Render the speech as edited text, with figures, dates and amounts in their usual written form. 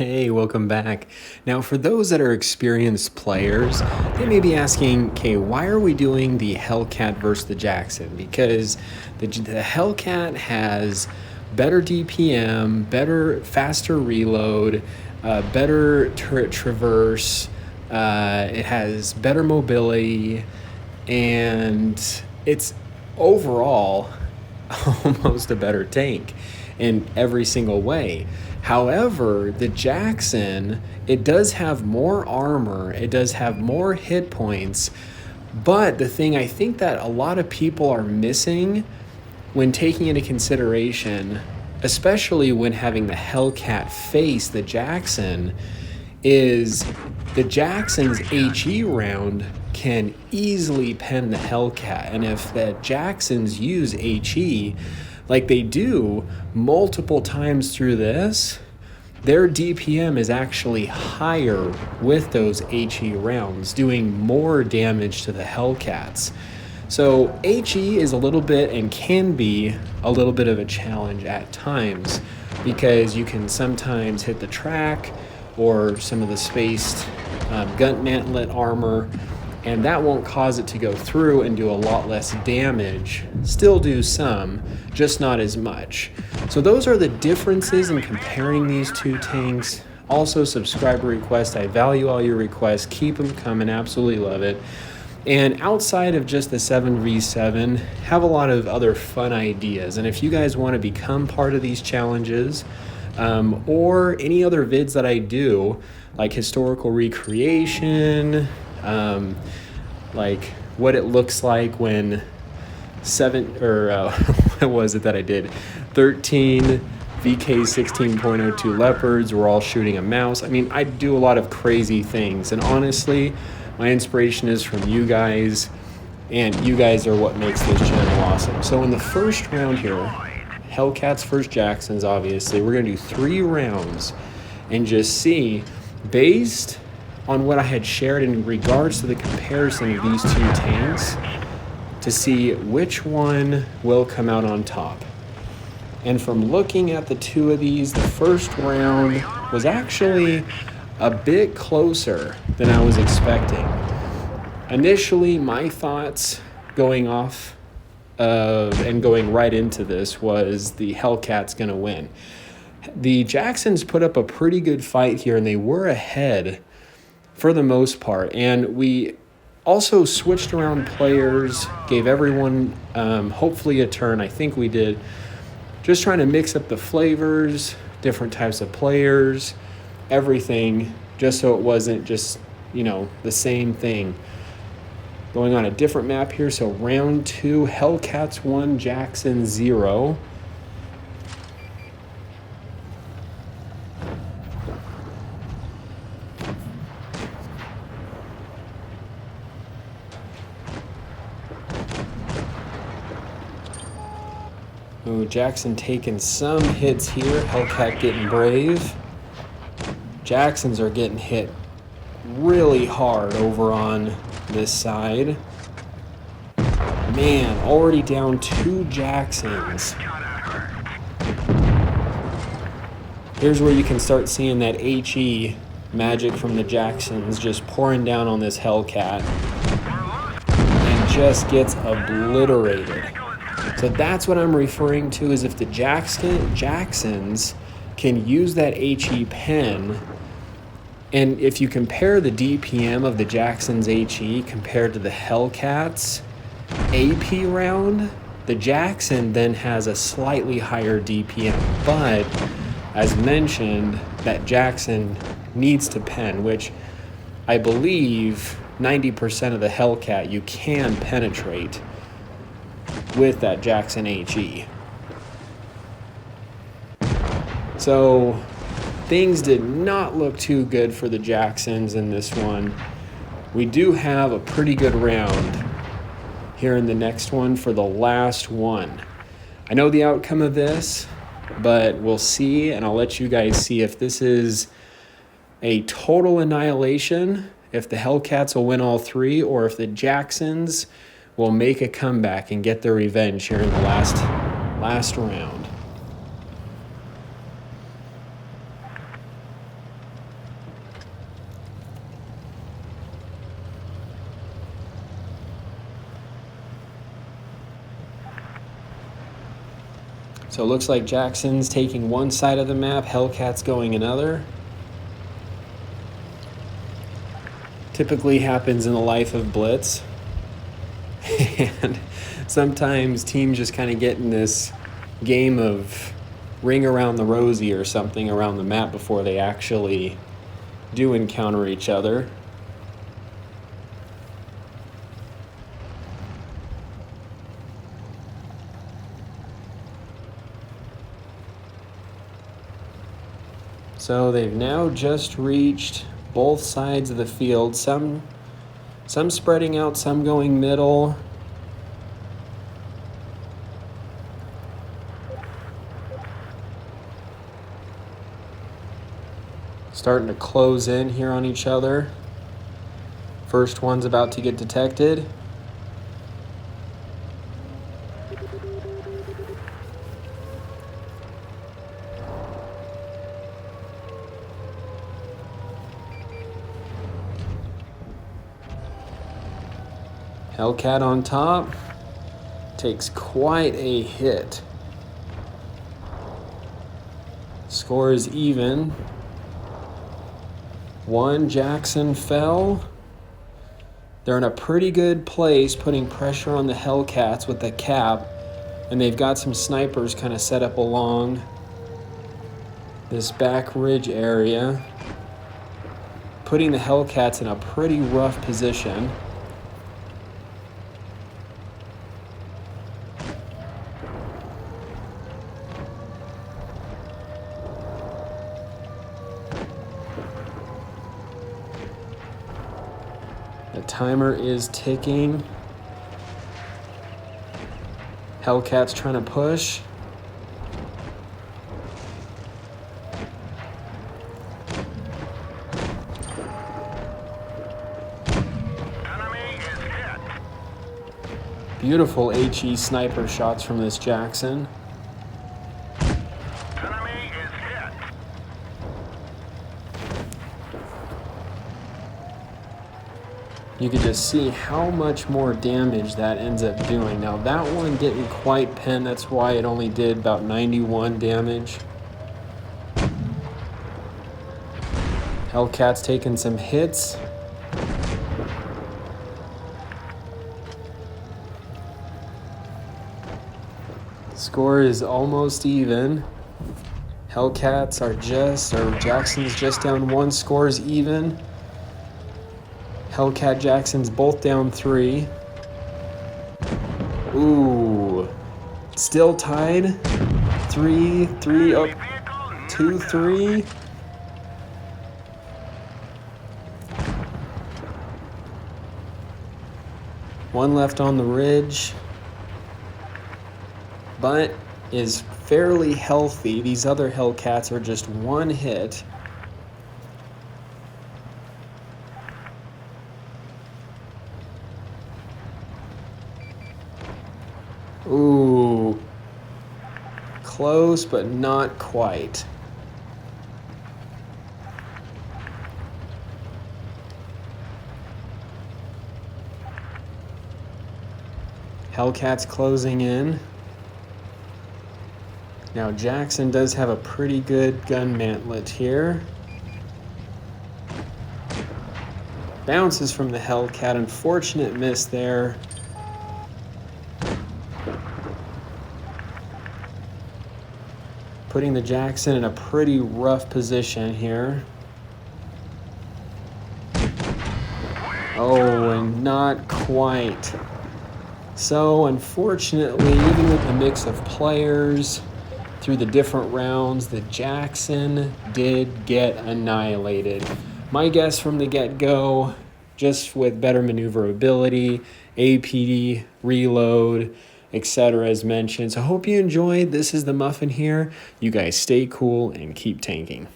Hey, welcome back. Now, for those that are experienced players, they may be asking, okay, why are we doing the Hellcat versus the Jackson? Because the Hellcat has better DPM, faster reload, better turret traverse, it has better mobility, and it's overall almost a better tank in every single way. However, the Jackson, it does have more armor, it does have more hit points, but the thing I think that a lot of people are missing when taking into consideration, especially when having the Hellcat face the Jackson, is the Jackson's HE round can easily pen the Hellcat. And if the Jacksons use HE like they do multiple times through this, their DPM is actually higher with those HE rounds, doing more damage to the Hellcats. So HE is a little bit and can be a little bit of a challenge at times because you can sometimes hit the track or some of the spaced gun mantlet armor, and that won't cause it to go through and do a lot less damage. Still do some, just not as much. So those are the differences in comparing these two tanks. Also, subscriber requests. I value all your requests. Keep them coming. Absolutely love it. And outside of just the 7v7, have a lot of other fun ideas. And if you guys want to become part of these challenges, or any other vids that I do, like historical recreation, like what it looks like when what was it that I did? 13 VK 16.02 Leopards were all shooting a mouse. I mean, I do a lot of crazy things, and honestly, my inspiration is from you guys, and you guys are what makes this channel awesome. So in the first round here, Hellcats versus Jacksons, obviously, we're gonna do 3 rounds and just see, based on what I had shared in regards to the comparison of these two tanks, to see which one will come out on top. And from looking at the two of these, the first round was actually a bit closer than I was expecting. Initially, my thoughts going off and going right into this was the Hellcat's gonna win. The Jacksons put up a pretty good fight here, and they were ahead for the most part. And we also switched around players, gave everyone hopefully a turn. I think we did. Just trying to mix up the flavors, different types of players, everything, just so it wasn't just, the same thing. Going on a different map here. So round 2, Hellcats 1, Jackson 0. Oh, Jackson taking some hits here. Hellcat getting brave. Jacksons are getting hit really hard over on this side. Man, already down 2 Jacksons. Here's where you can start seeing that HE magic from the Jacksons just pouring down on this Hellcat and just gets obliterated. So that's what I'm referring to, is if the Jacksons can use that HE pen, and if you compare the DPM of the Jackson's HE compared to the Hellcat's AP round, the Jackson then has a slightly higher DPM. But as mentioned, that Jackson needs to pen, which I believe 90% of the Hellcat you can penetrate with that Jackson HE. So things did not look too good for the Jacksons in this one. We do have a pretty good round here in the next one for the last one. I know the outcome of this, but we'll see, and I'll let you guys see if this is a total annihilation, if the Hellcats will win all 3, or if the Jacksons will make a comeback and get their revenge here in the last round. So it looks like Jackson's taking one side of the map, Hellcat's going another. Typically happens in the life of Blitz. And sometimes teams just kind of get in this game of ring around the rosy or something around the map before they actually do encounter each other. So they've now just reached both sides of the field, some spreading out, some going middle. Starting to close in here on each other. First one's about to get detected. Hellcat on top, takes quite a hit. Score is even. One Jackson fell. They're in a pretty good place, putting pressure on the Hellcats with the cap, and they've got some snipers kind of set up along this back ridge area, putting the Hellcats in a pretty rough position. The timer is ticking. Hellcat's trying to push. Beautiful HE sniper shots from this Jackson. You could just see how much more damage that ends up doing. Now that one didn't quite pen, that's why it only did about 91 damage. Hellcat's taking some hits. Score is almost even. Hellcats are Jackson's just down one, score's even. Hellcat Jackson's both down 3. Ooh. Still tied. 3, up. 2, 3. One left on the ridge, but is fairly healthy. These other Hellcats are just one hit. Ooh, close, but not quite. Hellcat's closing in. Now Jackson does have a pretty good gun mantlet here. Bounces from the Hellcat, unfortunate miss there. Putting the Jackson in a pretty rough position here. Oh, and not quite. So unfortunately, even with the mix of players through the different rounds, the Jackson did get annihilated. My guess from the get-go, just with better maneuverability, APD, reload, etc. as mentioned. So I hope you enjoyed. This is the Muffin here. You guys stay cool and keep tanking.